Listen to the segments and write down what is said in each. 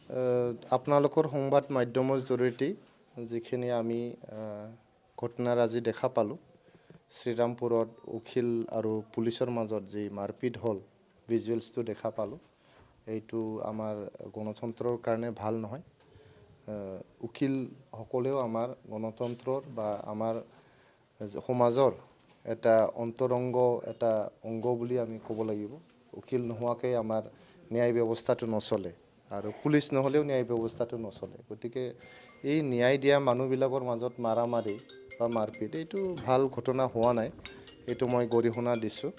আপোনালোকৰ সংবাদ মাধ্যমৰ জৰিয়তে যিখিনি আমি ঘটনাৰ আজি দেখা পালোঁ, শ্ৰীৰামপুৰত উকিল আৰু পুলিচৰ মাজত যি মাৰপিট হ'ল, ভিজুৱেলছটো দেখা পালোঁ। এইটো আমাৰ গণতন্ত্ৰৰ কাৰণে ভাল নহয়। উকিলসকলেও আমাৰ গণতন্ত্ৰৰ বা আমাৰ সমাজৰ এটা অন্তৰংগ এটা অংগ বুলি আমি ক'ব লাগিব। উকিল নোহোৱাকৈ আমাৰ ন্যায় ব্যৱস্থাটো নচলে আৰু পুলিচ নহ'লেও ন্যায় ব্যৱস্থাটো নচলে। গতিকে এই ন্যায় দিয়া মানুহবিলাকৰ মাজত মাৰামাৰি বা মাৰপিট এইটো ভাল ঘটনা হোৱা নাই, এইটো মই গৰিহণা দিছোঁ।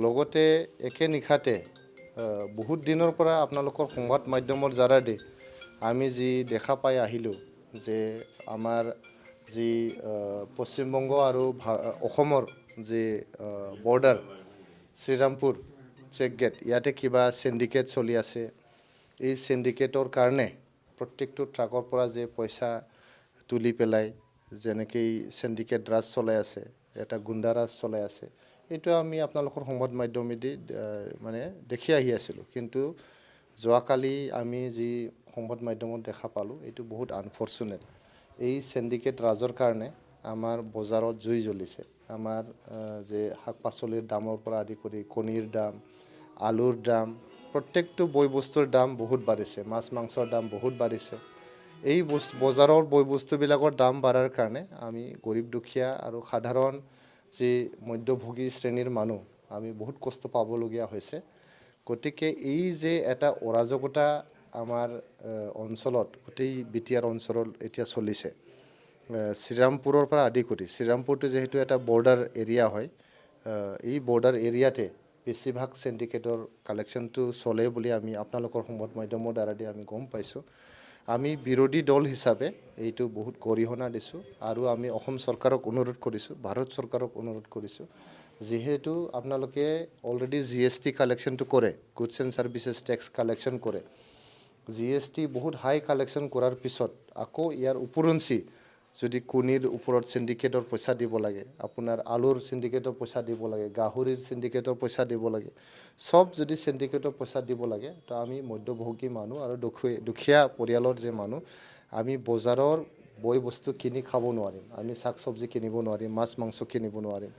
লগতে একে নিশাতে বহুত দিনৰ পৰা আপোনালোকৰ সংবাদ মাধ্যমৰ জাৰাদি আমি যি দেখা পাই আহিলোঁ যে আমাৰ যি পশ্চিমবংগ আৰু অসমৰ যি বৰ্ডাৰ শ্ৰীৰামপুৰ চেক গেট, ইয়াতে কিবা চিণ্ডিকেট চলি আছে। এই চিণ্ডিকেটৰ কাৰণে প্ৰত্যেকটো ট্ৰাকৰ পৰা যে পইচা তুলি পেলাই যেনেকৈ চিণ্ডিকেট ৰাজ চলাই আছে, এটা গুণ্ডাৰাজ চলাই আছে, এইটো আমি আপোনালোকৰ সংবাদ মাধ্যমেদি মানে দেখি আহি আছিলোঁ। কিন্তু যোৱাকালি আমি যি সংবাদ মাধ্যমত দেখা পালোঁ, এইটো বহুত আনফৰ্চুনেট। এই চিণ্ডিকেট ৰাজৰ কাৰণে আমাৰ বজাৰত জুই জ্বলিছে। আমাৰ যে শাক পাচলিৰ দামৰ পৰা আদি কৰি কণীৰ দাম, আলুৰ দাম, প্ৰত্যেকটো বয় বস্তুৰ দাম বহুত বাঢ়িছে। মাছ মাংসৰ দাম বহুত বাঢ়িছে। এই বজাৰৰ বয় বস্তুবিলাকৰ দাম বাঢ়াৰ কাৰণে আমি গৰীব দুখীয়া আৰু সাধাৰণ যি মধ্যভোগী শ্ৰেণীৰ মানুহ আমি বহুত কষ্ট পাবলগীয়া হৈছে। গতিকে এই যে এটা অৰাজকতা আমাৰ অঞ্চলত, গোটেই বিটিআৰ অঞ্চলত এতিয়া চলিছে, শ্ৰীৰামপুৰৰ পৰা আদি কৰি, শ্ৰীৰামপুৰটো যিহেতু এটা বৰ্ডাৰ এৰিয়া হয়, এই বৰ্ডাৰ এৰিয়াতে বেছিভাগ চিণ্ডিকেটৰ কালেকশ্যনটো চলে বুলি আমি আপোনালোকৰ সংবাদ মাধ্যমৰ দ্বাৰা আমি গম পাইছোঁ। আমি বিৰোধী দল হিচাপে এইটো বহুত গৰিহণা দিছোঁ আৰু আমি অসম চৰকাৰক অনুৰোধ কৰিছোঁ, ভাৰত চৰকাৰক অনুৰোধ কৰিছোঁ, যিহেতু আপোনালোকে অলৰেডি GST কালেকশ্যনটো কৰে, goods and services tax collection কৰে। GST বহুত হাই কালেকশ্যন কৰাৰ পিছত আকৌ ইয়াৰ উপৰঞ্চি যদি কণীৰ ওপৰত চিণ্ডিকেটৰ পইচা দিব লাগে, আপোনাৰ আলুৰ চিণ্ডিকেটৰ পইচা দিব লাগে, গাহৰিৰ চিণ্ডিকেটৰ পইচা দিব লাগে, চব যদি চিণ্ডিকেটৰ পইচা দিব লাগে, তো আমি মধ্যভোগী মানুহ আৰু দুখীয়া পৰিয়ালৰ যে মানুহ, আমি বজাৰৰ বয় বস্তু কিনি খাব নোৱাৰিম। আমি শাক চব্জি কিনিব নোৱাৰিম, মাছ মাংস কিনিব নোৱাৰিম,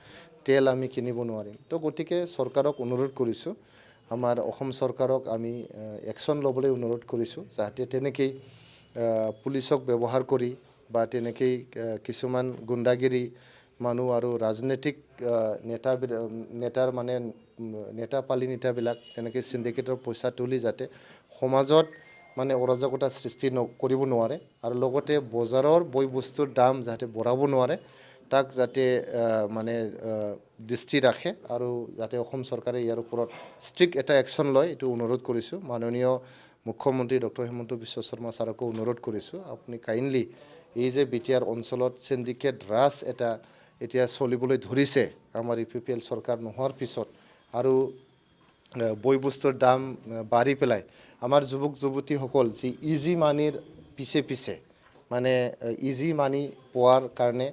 তেল আমি কিনিব নোৱাৰিম। তো গতিকে চৰকাৰক অনুৰোধ কৰিছোঁ, আমাৰ অসম চৰকাৰক আমি একশ্যন ল'বলৈ অনুৰোধ কৰিছোঁ, যাতে তেনেকেই পুলিচক ব্যৱহাৰ কৰি বা তেনেকেই কিছুমান গুণ্ডাগিৰি মানুহ আৰু ৰাজনৈতিক নেতাৰ মানে নেতাপালি নেতাবিলাক তেনেকৈ চিণ্ডিকেটৰ পইচা তুলি যাতে সমাজত মানে অৰাজকতা সৃষ্টি কৰিব নোৱাৰে আৰু লগতে বজাৰৰ বয় বস্তুৰ দাম যাতে বঢ়াব নোৱাৰে, তাক যাতে মানে দৃষ্টি ৰাখে আৰু যাতে অসম চৰকাৰে ইয়াৰ ওপৰত ষ্ট্ৰিক্ট এটা একশ্যন লয়, এইটো অনুৰোধ কৰিছোঁ। মাননীয় মুখ্যমন্ত্ৰী ডক্টৰ হিমন্ত বিশ্ব শৰ্মা ছাৰকো অনুৰোধ কৰিছোঁ, আপুনি কাইণ্ডলি এই যে বিটিআৰ অঞ্চলত চিণ্ডিকেট ৰাজ এটা এতিয়া চলিবলৈ ধৰিছে আমাৰ UPPL চৰকাৰ নোহোৱাৰ পিছত, আৰু বয় বস্তুৰ দাম বাঢ়ি পেলাই আমাৰ যুৱক যুৱতীসকল যি ইজি মানিৰ পিছে মানে ইজি মানি পোৱাৰ কাৰণে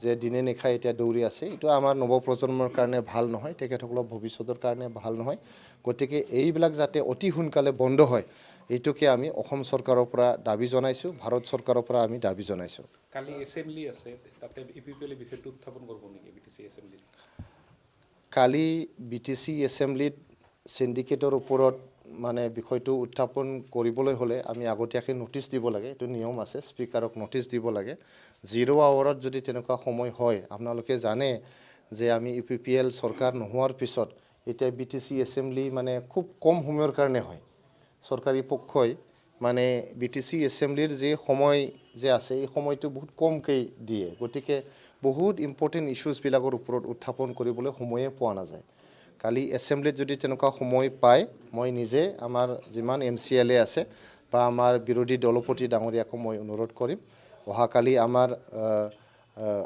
যে দিনে নিশাই এতিয়া দৌৰি আছে, এইটো আমাৰ নৱপ্ৰজন্মৰ কাৰণে ভাল নহয়, তেখেতসকলৰ ভৱিষ্যতৰ কাৰণে ভাল নহয়। গতিকে এইবিলাক যাতে অতি সোনকালে বন্ধ হয়, এইটোকে আমি অসম চৰকাৰৰ পৰা দাবী জনাইছোঁ, ভাৰত চৰকাৰৰ পৰা আমি দাবী জনাইছোঁ। কালি এছেম্বলি আছে, তাতে UPPL বিষয়টো উত্থাপন কৰিব নেকি BTC এছেম্বলিত? কালি BTC এছেম্বলিত চিণ্ডিকেটৰ ওপৰত মানে বিষয়টো উত্থাপন কৰিবলৈ হ'লে আমি আগতীয়াকৈ ন'টিচ দিব লাগে, এইটো নিয়ম আছে, স্পীকাৰক ন'টিচ দিব লাগে। 0 আৱাৰত যদি তেনেকুৱা সময় হয়, আপোনালোকে জানে যে আমি UPPL চৰকাৰ নোহোৱাৰ পিছত এতিয়া BTC এছেম্বলি মানে খুব কম সময়ৰ কাৰণে হয়। চৰকাৰী পক্ষই মানে BTC এছেম্বলিৰ যে সময় যে আছে, এই সময়টো বহুত কমকৈ দিয়ে। গতিকে বহুত ইম্পৰ্টেণ্ট ইছ্যুজবিলাকৰ ওপৰত উত্থাপন কৰিবলৈ সময়ে পোৱা নাযায়। কালি এছেম্বলিত যদি তেনেকুৱা সময় পায়, মই নিজে আমাৰ যিমান MCLA আছে বা আমাৰ বিৰোধী দলপতি ডাঙৰীয়াকো মই অনুৰোধ কৰিম, অহাকালি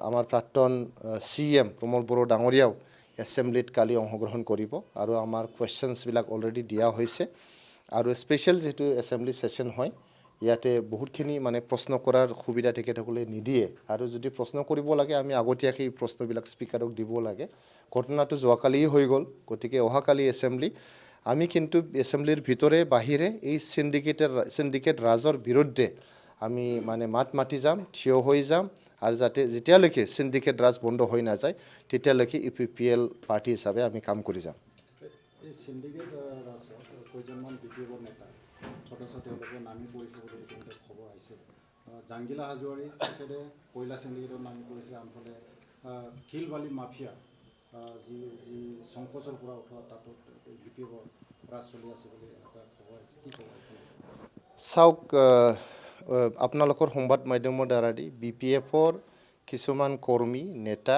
আমাৰ প্ৰাক্তন CM প্ৰমোদ বড়ো ডাঙৰীয়াও এছেম্বলিত কালি অংশগ্ৰহণ কৰিব আৰু আমাৰ কুৱেশ্যনছবিলাক অলৰেডি দিয়া হৈছে। আৰু স্পেচিয়েল যিটো এছেম্বলি ছেশ্যন হয়, ইয়াতে বহুতখিনি মানে প্ৰশ্ন কৰাৰ সুবিধা তেখেতসকলে নিদিয়ে, আৰু যদি প্ৰশ্ন কৰিব লাগে আমি আগতীয়াকৈ প্ৰশ্নবিলাক স্পীকাৰক দিব লাগে। ঘটনাটো যোৱাকালিয়ে হৈ গ'ল, গতিকে অহাকালি এছেম্বলি আমি কিন্তু এসেম্বলিৰ ভিতৰে বাহিৰে এই সিন্ডিকেট ৰাজৰ বিৰুদ্ধে আমি মানে মাত মাতি যাম, থিয় হৈ যাম, আৰু যাতে যেতিয়ালৈকে সিন্ডিকেট ৰাজ বন্ধ হৈ নাযায় তেতিয়ালৈকে UPPL পাৰ্টি হিচাপে আমি কাম কৰি যাম। এই সিন্ডিকেট ৰাজত কেইজনমান বিপিএফৰ নেতা সদস্য তেওঁলোকে নামি পৰিছে বুলি ইতিমধ্যে খবৰ আহিছে। জাংগিলা হাজোৱাৰী তেখেতে কয়লা সিন্ডিকেটত নামি পৰিছে, আনফালে শিল বালি মাফিয়া যি সংকোচৰ পৰা উঠোৱা তাতো বিপিএফৰ ৰাজ চলি আছে বুলি এটা খবৰ আহিছে, কি খবৰ? চাওক, আপোনালোকৰ সংবাদ মাধ্যমৰ দ্বাৰা দি BPFৰ কিছুমান কৰ্মী নেতা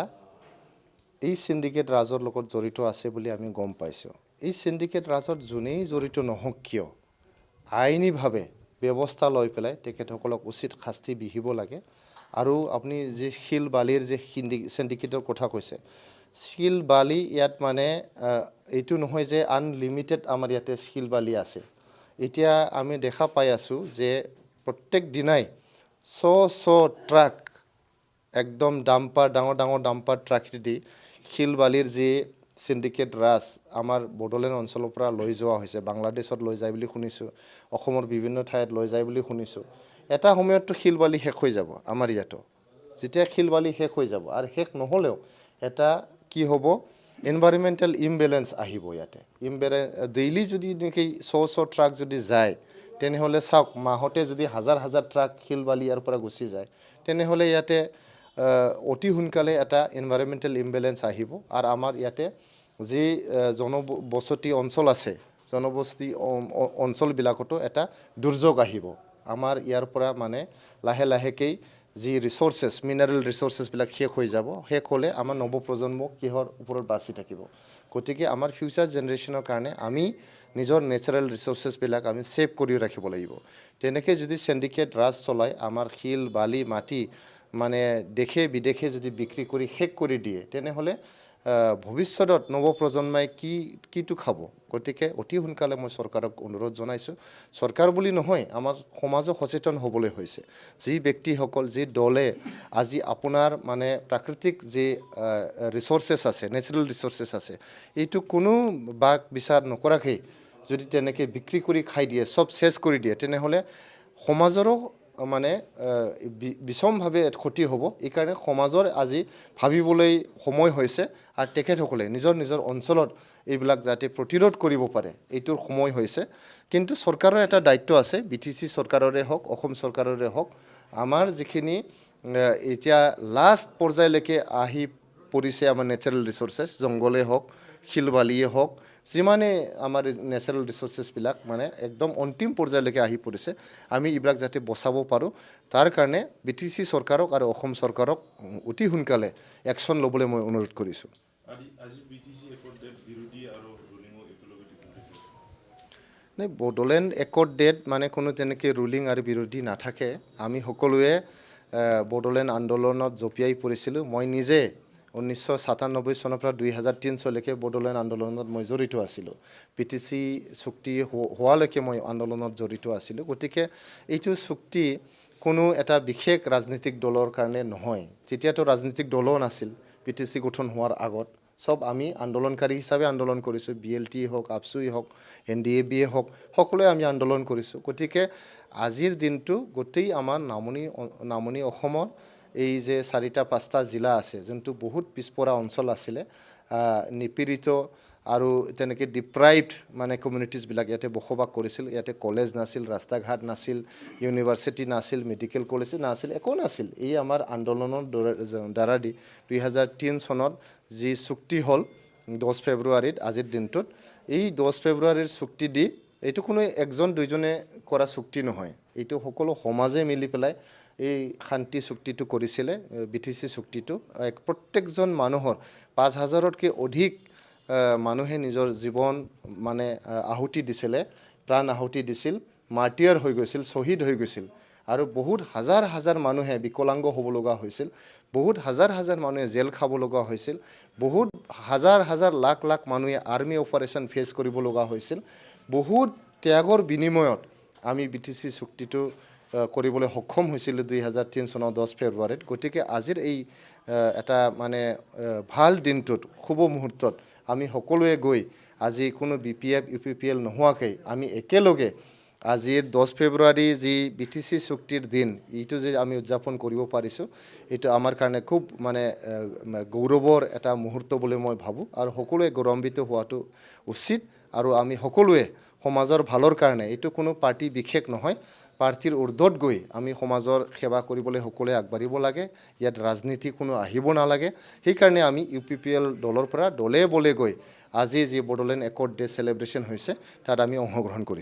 এই সিন্ডিকেট ৰাজৰ লগত জড়িত আছে বুলি আমি গম পাইছোঁ। এই সিন্ডিকেট ৰাজত যোনেই জড়িত নহওক কিয় আইনীভাৱে ব্যৱস্থা লৈ পেলাই তেখেতসকলক উচিত শাস্তি বিহিব লাগে। আৰু আপুনি যি শিল বালিৰ যে সিন্ডিকেটৰ কথা কৈছে, শিল বালি ইয়াত মানে এইটো নহয় যে আনলিমিটেড আমাৰ ইয়াতে শিল বালি আছে। এতিয়া আমি দেখা পাই আছোঁ যে প্ৰত্যেক দিনাই শ ট্ৰাক একদম ডাম্পাৰ ডাঙৰ ডাম্পাৰ ট্ৰাক দি শিল বালিৰ যি সিন্ডিকেট ৰাজ আমাৰ বড়োলেণ্ড অঞ্চলৰ পৰা লৈ যোৱা হৈছে। বাংলাদেশত লৈ যায় বুলি শুনিছোঁ, অসমৰ বিভিন্ন ঠাইত লৈ যায় বুলি শুনিছোঁ। এটা সময়ততো শিল বালি শেষ হৈ যাব আমাৰ ইয়াতো। যেতিয়া শিল বালি শেষ হৈ যাব আৰু শেষ নহ'লেও এটা কি হ'ব, এনভাইৰমেণ্টেল ইমবেলেঞ্চ আহিব ইয়াতে। ডেইলি যদি নেকি শ ট্ৰাক যদি যায় তেনেহ'লে চাওক, মাহতে যদি হাজাৰ ট্ৰাক শিল বালি ইয়াৰ পৰা গুচি যায় তেনেহ'লে ইয়াতে অতি সোনকালে এটা এনভাইৰমেণ্টেল ইমবেলেঞ্চ আহিব। আৰু আমাৰ ইয়াতে যি জনবসতি অঞ্চল আছে, জনবসতি অঞ্চলবিলাকতো এটা দুৰ্যোগ আহিব। আমাৰ ইয়াৰ পৰা মানে লাহেকৈ যি ৰিচোৰ্চেছ, মিনাৰেল ৰিচোৰ্চেছবিলাক শেষ হৈ যাব। শেষ হ'লে আমাৰ নৱপ্ৰজন্ম কিহৰ ওপৰত বাচি থাকিব? গতিকে আমাৰ ফিউচাৰ জেনেৰেশ্যনৰ কাৰণে আমি নিজৰ নেচাৰেল ৰিচোৰ্চেছবিলাক আমি ছেভ কৰি ৰাখিব লাগিব। তেনেকৈ যদি সিন্ডিকেট ৰাজ চলাই আমাৰ শিল বালি মাটি মানে দেশে বিদেশে যদি বিক্ৰী কৰি শেষ কৰি দিয়ে তেনেহ'লে ভৱিষ্যতত নৱপ্ৰজন্মই কিটো খাব? গতিকে অতি সোনকালে মই চৰকাৰক অনুৰোধ জনাইছোঁ, চৰকাৰ বুলি নহয় আমাৰ সমাজো সচেতন হ'বলৈ হৈছে। যি ব্যক্তিসকল, যি দলে আজি আপোনাৰ মানে প্ৰাকৃতিক যি ৰিচোৰ্চেছ আছে, নেচাৰেল ৰিচোৰ্চেছ আছে, এইটো কোনো বাক বিচাৰ নকৰাকৈ যদি তেনেকৈ বিক্ৰী কৰি খাই দিয়ে, চব চেছ কৰি দিয়ে তেনেহ'লে সমাজৰো মানে বিষমভাৱে ক্ষতি হ'ব। এইকাৰণে সমাজৰ আজি ভাবিবলৈ সময় হৈছে আৰু তেখেতসকলে নিজৰ অঞ্চলত এইবিলাক যাতে প্ৰতিৰোধ কৰিব পাৰে এইটোৰ সময় হৈছে। কিন্তু চৰকাৰৰ এটা দায়িত্ব আছে, BTC চৰকাৰৰে হওক, অসম চৰকাৰৰে হওক, আমাৰ যিখিনি এতিয়া লাষ্ট পৰ্যায়লৈকে আহি পৰিছে আমাৰ নেচাৰেল ৰিচোৰ্চেছ, জংঘলেই হওক, শিল বালিয়ে হওক, যিমানে আমাৰ নেচাৰেল ৰিচোৰ্চেছবিলাক মানে একদম অন্তিম পৰ্যায়লৈকে আহি পৰিছে, আমি এইবিলাক যাতে বচাব পাৰোঁ তাৰ কাৰণে BTC চৰকাৰক আৰু অসম চৰকাৰক অতি সোনকালে একশ্যন ল'বলৈ মই অনুৰোধ কৰিছোঁ। নাই, বড়োলেণ্ড একৰ্ড ডেট মানে কোনো তেনেকৈ ৰুলিং আৰু বিৰোধী নাথাকে। আমি সকলোৱে বড়োলেণ্ড আন্দোলনত জঁপিয়াই পৰিছিলোঁ। মই নিজে 1997 চনৰ পৰা 2003 চনলৈকে বড়োলেণ্ড আন্দোলনত মই জড়িত আছিলোঁ। BTC চুক্তি হোৱালৈকে মই আন্দোলনত জড়িত আছিলোঁ। গতিকে এইটো চুক্তি কোনো এটা বিশেষ ৰাজনৈতিক দলৰ কাৰণে নহয়। তেতিয়াতো ৰাজনৈতিক দলো নাছিল BTC গঠন হোৱাৰ আগত। সব আমি আন্দোলনকাৰী হিচাপে আন্দোলন কৰিছোঁ। BLT হওক, আপচুই হওক, NDAB হওক, সকলোৱে আমি আন্দোলন কৰিছোঁ। গতিকে আজিৰ দিনটো গোটেই আমাৰ নামনি অসমৰ এই যে 4-5টা জিলা আছে, যোনটো বহুত পিছপৰা অঞ্চল আছিলে, নিপীড়িত আৰু তেনেকৈ ডিপ্ৰাইভড মানে কমিউনিটিজবিলাক ইয়াতে বসবাস কৰিছিল। ইয়াতে কলেজ নাছিল, ৰাস্তা ঘাট নাছিল, ইউনিভাৰ্চিটি নাছিল, মেডিকেল কলেজ নাছিল, একো নাছিল। এই আমাৰ আন্দোলনৰ দ্বাৰা দি 2003 চনত যি চুক্তি হ'ল 10 ফেব্ৰুৱাৰীত, আজিৰ দিনটোত, এই 10 ফেব্ৰুৱাৰীৰ চুক্তি দি এইটো কোনো একজন দুইজনে কৰা চুক্তি নহয়, এইটো সকলো সমাজে মিলি পেলাই এই শান্তি চুক্তিটো কৰিছিলে। BTC চুক্তিটো প্ৰত্যেকজন মানুহৰ 5000তকৈ অধিক মানুহে নিজৰ জীৱন মানে আহুতি দিছিলে, প্ৰাণ আহুতি দিছিল, মাৰ্টিয়াৰ হৈ গৈছিল, শ্বহীদ হৈ গৈছিল। আৰু বহুত হাজাৰ মানুহে বিকলাংগ হ'ব লগা হৈছিল, বহুত হাজাৰ মানুহে জেল খাব লগা হৈছিল, বহুত হাজাৰ লাখ মানুহে আৰ্মি অপাৰেশ্যন ফেচ কৰিব লগা হৈছিল। বহুত ত্যাগৰ বিনিময়ত আমি BTC চুক্তিটো কৰিবলৈ সক্ষম হৈছিলোঁ 2003 চনৰ 10 ফেব্ৰুৱাৰীত। গতিকে আজিৰ এই এটা মানে ভাল দিনটোত, শুভ মুহূৰ্তত আমি সকলোৱে গৈ আজি কোনো BPF UPPL নোহোৱাকৈ আমি একেলগে আজিৰ 10 ফেব্ৰুৱাৰী যি BTC চুক্তিৰ দিন এইটো যে আমি উদযাপন কৰিব পাৰিছোঁ এইটো আমাৰ কাৰণে খুব মানে গৌৰৱৰ এটা মুহূৰ্ত বুলি মই ভাবোঁ আৰু সকলোৱে গৌৰৱান্বিত হোৱাটো উচিত আৰু আমি সকলোৱে সমাজৰ ভালৰ কাৰণে এইটো কোনো পাৰ্টি বিশেষ নহয় প্ৰাৰ্থীৰ ঊৰ্ধত গৈ আমি সমাজৰ সেৱা কৰিবলৈ সকলোৱে আগবাঢ়িব লাগে ইয়াত ৰাজনীতি কোনো আহিব নালাগে সেইকাৰণে আমি UPPL দলৰ পৰা দলে বলে গৈ আজি যি বড়োলেণ্ড একৰ্ড ডে চেলিব্ৰেশ্যন হৈছে তাত আমি অংশগ্ৰহণ কৰিম